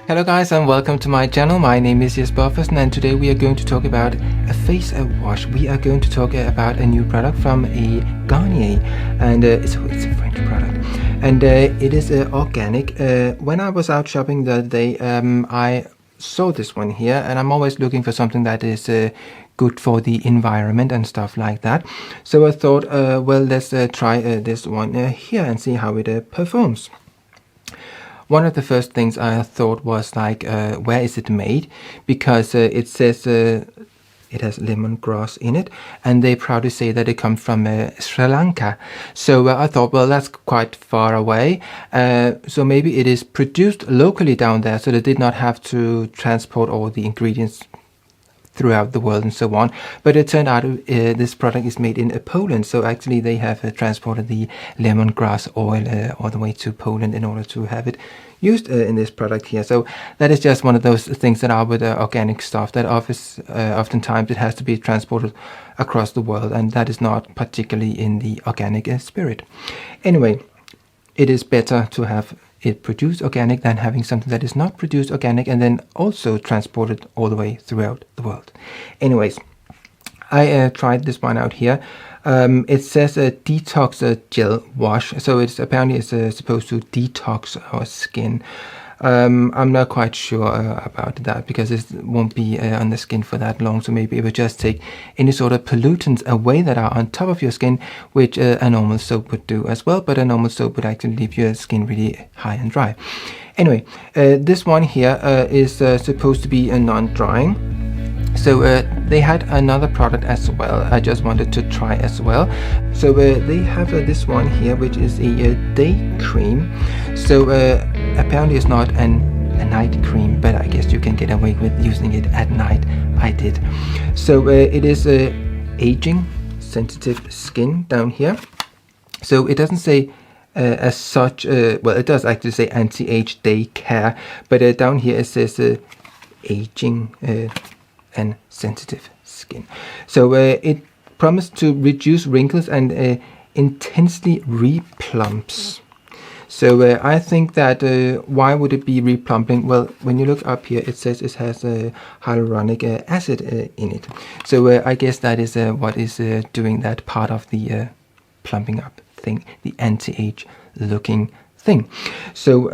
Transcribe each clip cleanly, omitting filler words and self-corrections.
Hello guys and welcome to my channel. My name is Jesper and today we are going to talk about a face wash. We are going to talk about a new product from a Garnier, and it's a French product, and it is organic. When I was out shopping the other day, I saw this one here, and I'm always looking for something that is good for the environment and stuff like that. So I thought, well, let's try this one here and see how it performs. One of the first things I thought was like, where is it made? Because it says it has lemongrass in it, and they proudly say that it comes from Sri Lanka. So I thought, well, that's quite far away. So maybe it is produced locally down there, so they did not have to transport all the ingredients throughout the world and so on. But it turned out this product is made in Poland, so actually they have transported the lemongrass oil all the way to Poland in order to have it used in this product here. So that is just one of those things that are with organic stuff, that oftentimes it has to be transported across the world, and that is not particularly in the organic spirit. Anyway, it is better to have it produced organic than having something that is not produced organic and then also transported all the way throughout the world. Anyways, I tried this one out here. It says a detox gel wash, so it's apparently supposed to detox our skin. I'm not quite sure about that, because it won't be on the skin for that long, so maybe it will just take any sort of pollutants away that are on top of your skin, which a normal soap would do as well, but a normal soap would actually leave your skin really high and dry. Anyway, this one here is supposed to be a non-drying. So they had another product as well. I just wanted to try as well. So they have this one here, which is a day cream. So apparently it's not a night cream, but I guess you can get away with using it at night. I did. So it is aging sensitive skin down here. So it doesn't say as such, well, it does actually say anti-age day care, but down here it says aging and sensitive skin. So it promised to reduce wrinkles and intensely replumps. So I think that why would it be replumping? Well, when you look up here, it says it has hyaluronic acid in it. So I guess that is what is doing that part of the plumping up thing, the anti-age looking thing. So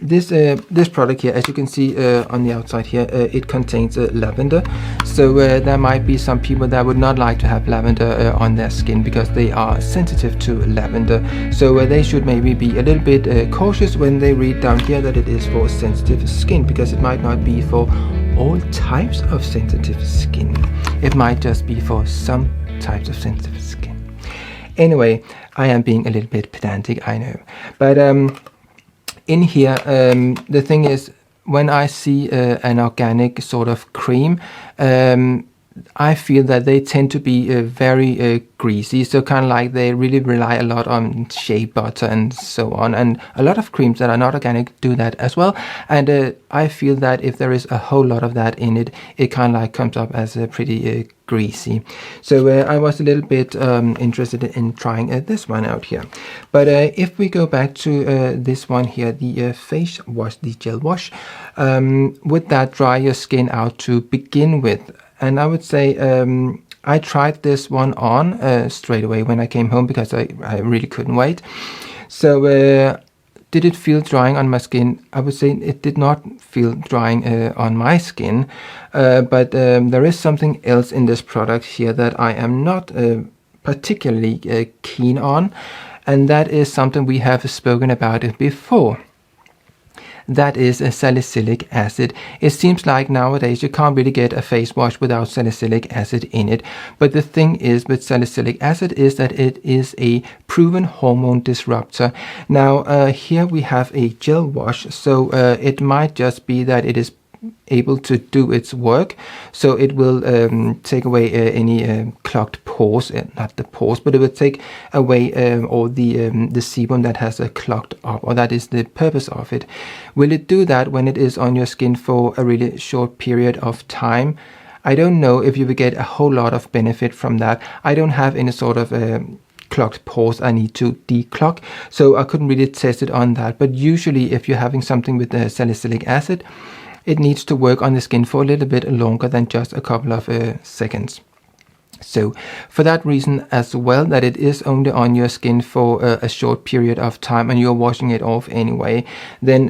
this product here, as you can see on the outside here, it contains lavender. So there might be some people that would not like to have lavender on their skin because they are sensitive to lavender. So they should maybe be a little bit cautious when they read down here that it is for sensitive skin, because it might not be for all types of sensitive skin. It might just be for some types of sensitive skin. Anyway, I am being a little bit pedantic, I know. But in here, the thing is, when I see an organic sort of cream, I feel that they tend to be very greasy, so kind of like they really rely a lot on shea butter and so on, and a lot of creams that are not organic do that as well. And I feel that if there is a whole lot of that in it, it kind of like comes up as pretty greasy. So I was a little bit interested in trying this one out here. But if we go back to this one here, the face wash, the gel wash, would that dry your skin out to begin with? And I would say I tried this one on straight away when I came home, because I really couldn't wait. So did it feel drying on my skin? I would say it did not feel drying on my skin. But there is something else in this product here that I am not particularly keen on. And that is something we have spoken about it before. That is salicylic acid. It seems like nowadays you can't really get a face wash without salicylic acid in it. But the thing is with salicylic acid is that it is a proven hormone disruptor. Now here we have a gel wash, so it might just be that it is able to do its work, so it will take away any clogged pores, not the pores, but it will take away all the sebum that has clogged up, or that is the purpose of it. Will it do that when it is on your skin for a really short period of time? I don't know if you will get a whole lot of benefit from that. I don't have any sort of clogged pores I need to declog. So I couldn't really test it on that. But usually if you're having something with salicylic acid, it needs to work on the skin for a little bit longer than just a couple of seconds. So for that reason as well, that it is only on your skin for a short period of time and you're washing it off anyway, then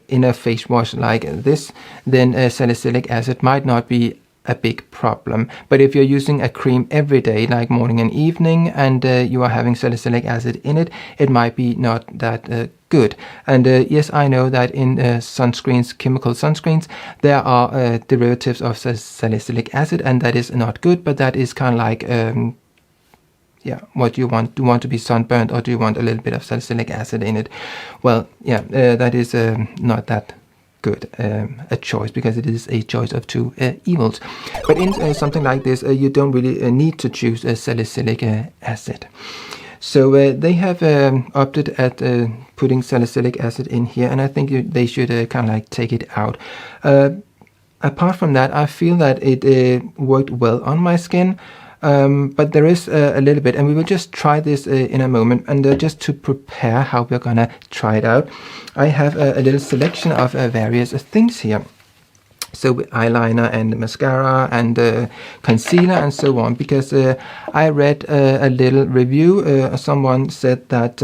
in a face wash like this, then salicylic acid might not be a big problem. But if you're using a cream every day, like morning and evening, and you are having salicylic acid in it, it might be not that good. And yes, I know that in sunscreens, chemical sunscreens, there are derivatives of salicylic acid, and that is not good. But that is kind of like yeah, what you want. Do you want to be sunburned, or do you want a little bit of salicylic acid in it? Well, yeah, that is not that good a choice, because it is a choice of two evils. But in something like this, you don't really need to choose salicylic acid. So they have opted at putting salicylic acid in here, and I think they should kind of like take it out. Apart from that, I feel that it worked well on my skin. But there is a little bit, and we will just try this in a moment. And just to prepare how we're gonna try it out, I have a little selection of various things here. So with eyeliner and mascara and concealer and so on, because I read a little review. Someone said that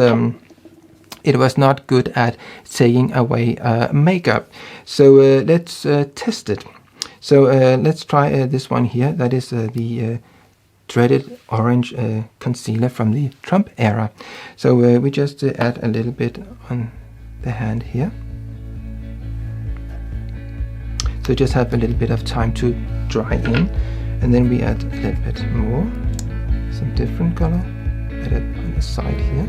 it was not good at taking away makeup. So let's test it. So let's try this one here. That is the dreaded orange concealer from the Trump era. So we just add a little bit on the hand here. So just have a little bit of time to dry in, and then we add a little bit more, some different color, add it on the side here.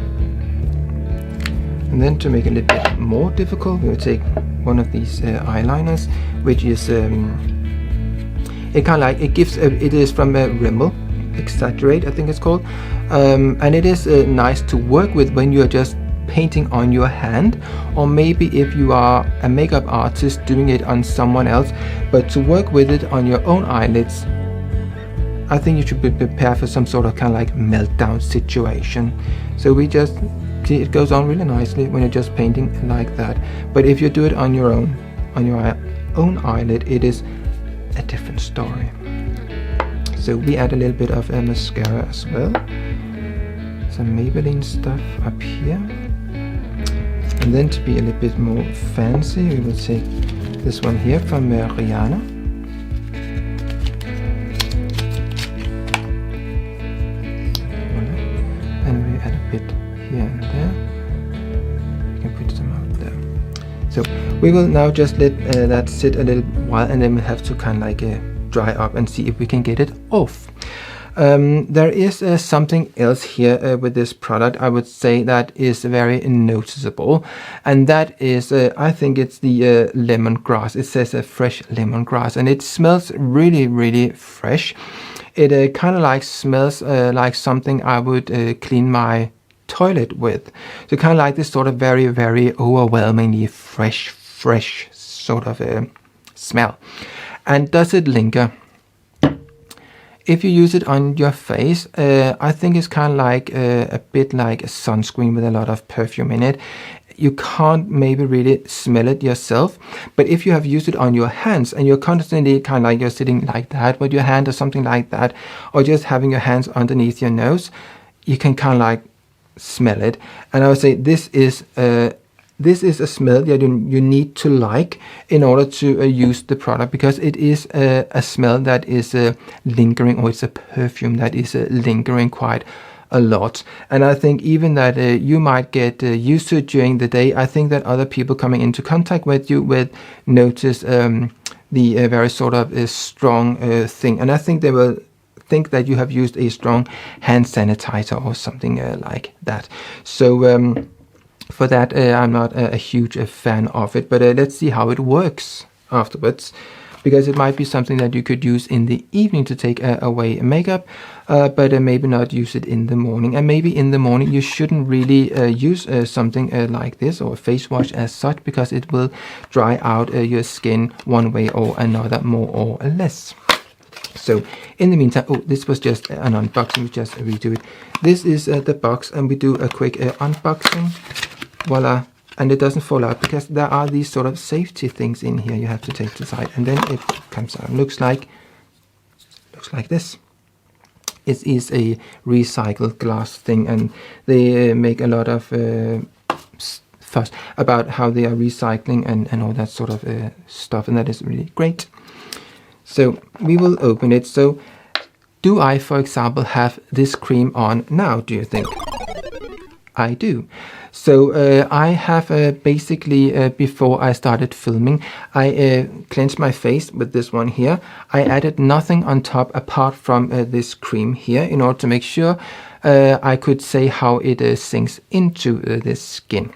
And then to make it a little bit more difficult, we will take one of these eyeliners, which is it kind of like, it gives it is from Rimmel Exaggerate, I think it's called, and it is nice to work with when you are just painting on your hand, or maybe if you are a makeup artist doing it on someone else. But to work with it on your own eyelids, I think you should be prepared for some sort of kind of like meltdown situation. So we just see it goes on really nicely when you're just painting like that. But if you do it on your own eyelid, it is a different story. So we add a little bit of mascara as well, some Maybelline stuff up here. And then to be a little bit more fancy, we will take this one here from Rihanna. And we add a bit here and there. You can put some out there. So we will now just let that sit a little while, and then we have to kind of like dry up and see if we can get it off. There is something else here with this product, I would say, that is very noticeable, and that is I think it's the lemongrass. It says fresh lemongrass, and it smells really, really fresh. It kind of like smells like something I would clean my toilet with. So kind of like this sort of very, very overwhelmingly fresh sort of smell. And does it linger? If you use it on your face, I think it's kind of like a bit like a sunscreen with a lot of perfume in it. You can't maybe really smell it yourself, but if you have used it on your hands and you're constantly kind of like you're sitting like that with your hand or something like that, or just having your hands underneath your nose, you can kind of like smell it. And I would say this is a smell that you need to like in order to use the product, because it is a smell that is lingering, or it's a perfume that is lingering quite a lot. And I think even that you might get used to it during the day. I think that other people coming into contact with you will notice the very sort of strong thing. And I think they will think that you have used a strong hand sanitizer or something like that. So for that, I'm not a huge fan of it, but let's see how it works afterwards, because it might be something that you could use in the evening to take away makeup, but maybe not use it in the morning. And maybe in the morning you shouldn't really use something like this, or a face wash as such, because it will dry out your skin one way or another, more or less. So in the meantime, this was just an unboxing. We just redo it. This is the box, and we do a quick unboxing. Voila. And it doesn't fall out because there are these sort of safety things in here you have to take to the side, and then it comes out. Looks like this. It is a recycled glass thing, and they make a lot of fuss about how they are recycling and all that sort of stuff, and that is really great. So we will open it. So do I, for example, have this cream on now, do you think? I do. So I have basically, before I started filming, I cleansed my face with this one here. I added nothing on top apart from this cream here in order to make sure I could say how it sinks into this skin.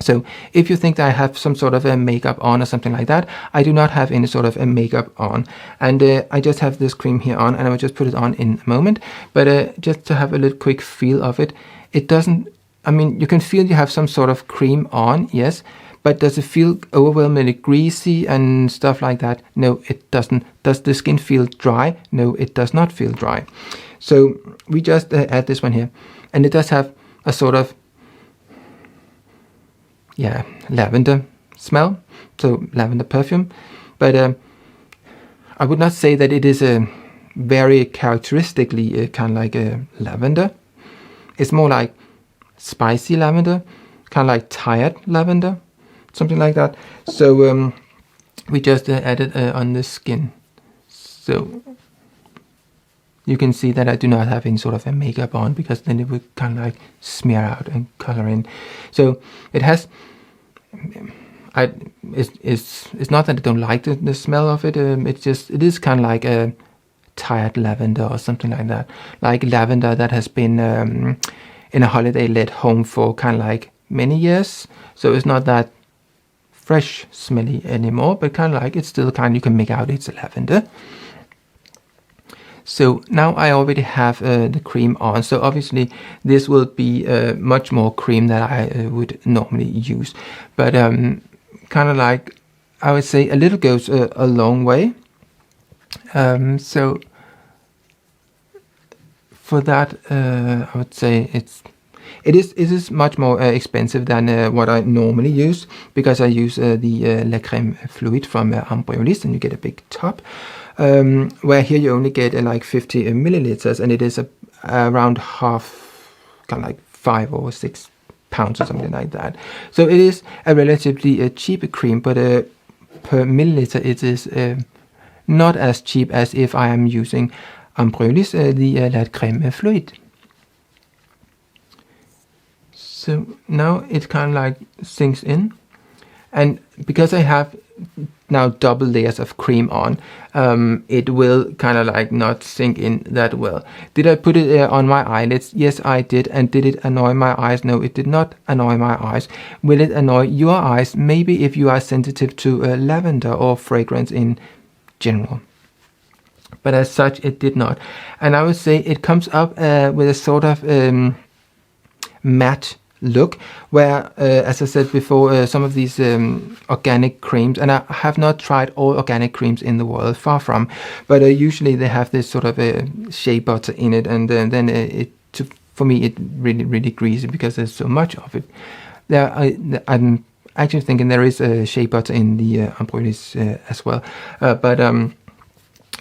So if you think that I have some sort of a makeup on or something like that, I do not have any sort of a makeup on. And I just have this cream here on, and I will just put it on in a moment. But just to have a little quick feel of it, it doesn't, I mean, you can feel you have some sort of cream on, yes, but does it feel overwhelmingly greasy and stuff like that? No, it doesn't. Does the skin feel dry? No, it does not feel dry. So we just add this one here, and it does have a sort of, yeah, lavender smell, so lavender perfume, but I would not say that it is a very characteristically kind of like a lavender. It's more like spicy lavender, kind of like tired lavender, something like that. So we just added on the skin. So you can see that I do not have any sort of a makeup on, because then it would kind of like smear out and color in. So it has, it's not that I don't like the smell of it. It is kind of like a tired lavender or something like that, like lavender that has been in a holiday-let home for kind of like many years. So it's not that fresh smelly anymore, but kind of like it's still kind of, you can make out it's lavender. So now I already have the cream on. So obviously this will be much more cream than I would normally use. But kind of like, I would say a little goes a long way. So for that, I would say it is much more expensive than what I normally use, because I use the La Crème Fluid from Embryolisse, and you get a big tub, where here you only get like 50 milliliters, and it is around half, kind of like 5 or 6 pounds or something like that. So it is a relatively cheap cream, but per milliliter it is not as cheap as if I am using Embryolisse, the La Crème Fluid. So now it kind of like sinks in, and because I have now double layers of cream on, it will kind of like not sink in that well. Did I put it on my eyelids? Yes, I did. And did it annoy my eyes? No, it did not annoy my eyes. Will it annoy your eyes? Maybe if you are sensitive to lavender or fragrance in general. But as such, it did not. And I would say it comes up with a sort of matte look, where as I said before, some of these organic creams, and I have not tried all organic creams in the world, far from, but usually they have this sort of shea butter in it, and then for me it really greasy because there's so much of it. I'm actually thinking there is shea butter in the Embryolisse as well, but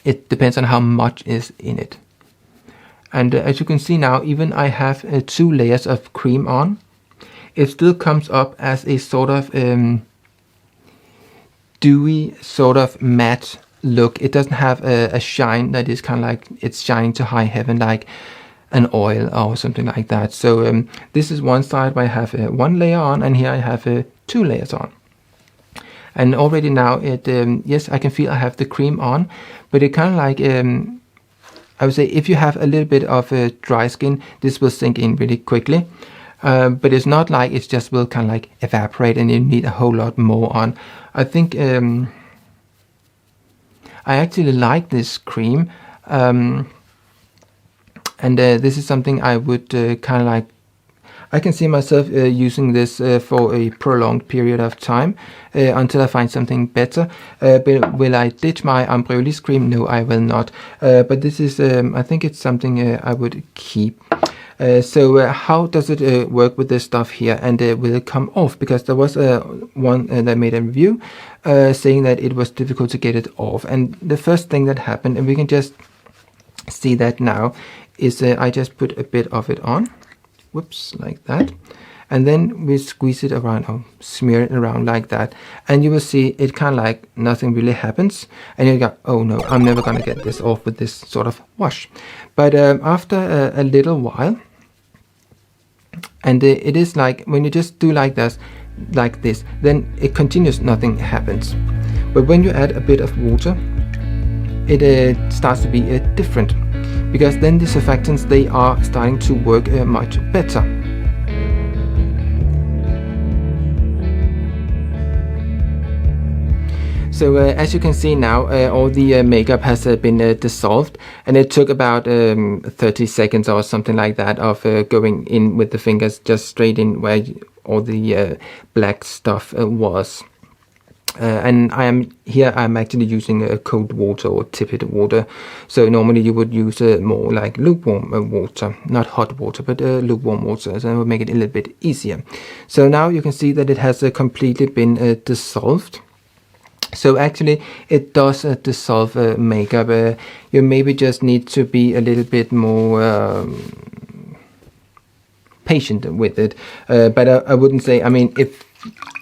it depends on how much is in it. And as you can see now, even I have 2 layers of cream on, it still comes up as a sort of dewy, sort of matte look. It doesn't have a shine that is kind of like it's shining to high heaven like an oil or something like that. So this is one side where I have 1 layer on, and here I have 2 layers on. And already now yes, I can feel I have the cream on, but it kind of like, I would say if you have a little bit of dry skin, this will sink in really quickly. But it's not like it just will kind of like evaporate and you need a whole lot more on. I think I actually like this cream, and this is something I would kind of like, I can see myself using this for a prolonged period of time until I find something better. But will I ditch my Ampréolis cream? No, I will not. But this is, I think it's something I would keep. So how does it work with this stuff here, and will it come off? Because there was one that made a review saying that it was difficult to get it off. And the first thing that happened, and we can just see that now, is I just put a bit of it on, whoops, like that, and then we squeeze it around, or smear it around like that, and you will see it kind of like nothing really happens, and you go, oh no, I'm never gonna get this off with this sort of wash. But after a little while, and it is like when you just do like this, then it continues, nothing happens. But when you add a bit of water, it starts to be different, because then the surfactants, they are starting to work much better. So as you can see now, all the makeup has been dissolved, and it took about 30 seconds or something like that of going in with the fingers just straight in where all the black stuff was. And I'm actually using cold water or tepid water. So normally you would use more like lukewarm water, not hot water, but lukewarm water, so it would make it a little bit easier. So now you can see that it has completely been dissolved. So actually it does dissolve makeup. You maybe just need to be a little bit more patient with it. But I wouldn't say, I mean, if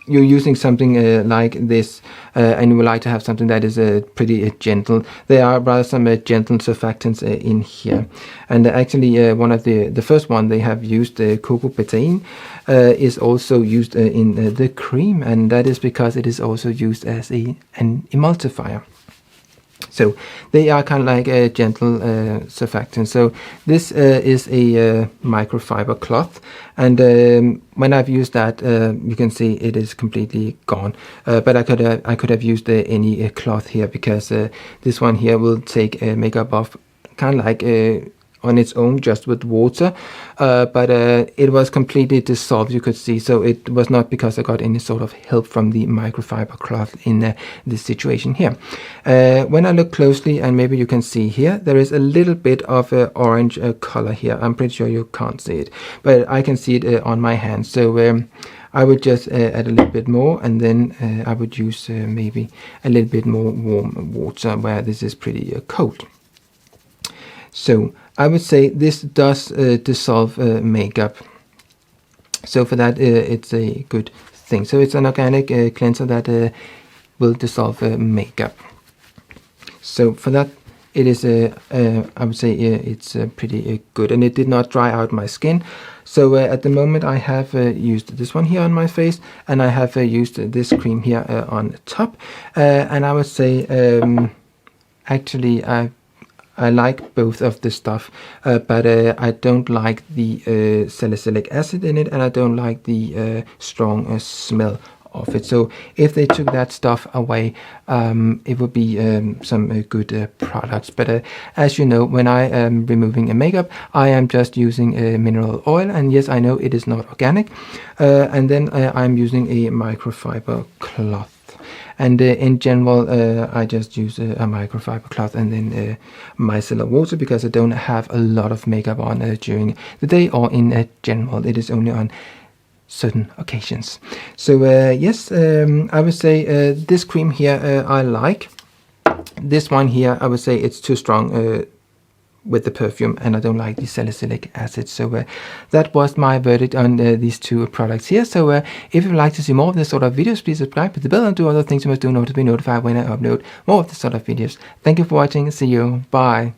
you're using something like this and you would like to have something that is pretty gentle, there are rather some gentle surfactants in here. And actually one of the first one they have used, cocoa betaine, is also used in the cream, and that is because it is also used as an emulsifier. So they are kind of like a gentle surfactant. So this is a microfiber cloth, and when I've used that, you can see it is completely gone. But I could have used any cloth here, because this one here will take makeup off kind of like on its own, just with water, but it was completely dissolved, you could see. So it was not because I got any sort of help from the microfiber cloth in this situation here. When I look closely, and maybe you can see here, there is a little bit of orange color here. I'm pretty sure you can't see it, but I can see it on my hand. So I would just add a little bit more, and then I would use maybe a little bit more warm water where this is pretty cold. So I would say this does dissolve makeup. So for that, it's a good thing. So it's an organic cleanser that will dissolve makeup. So for that, it is I would say it's pretty good, and it did not dry out my skin. So at the moment I have used this one here on my face, and I have used this cream here on top, and I would say actually I like both of the stuff, but I don't like the salicylic acid in it, and I don't like the strong smell of it. So if they took that stuff away, it would be some good products. But as you know, when I am removing a makeup, I am just using mineral oil, and yes, I know it is not organic, and then I'm using a microfiber cloth. And in general, I just use a microfiber cloth and then micellar water, because I don't have a lot of makeup on during the day, or in general. It is only on certain occasions. So yes, I would say this cream here I like. This one here, I would say it's too strong with the perfume, and I don't like the salicylic acid. So that was my verdict on these two products here. So if you would like to see more of this sort of videos, please subscribe, hit the bell, and do other things you must do in order to be notified when I upload more of this sort of videos. Thank you for watching. See you. Bye.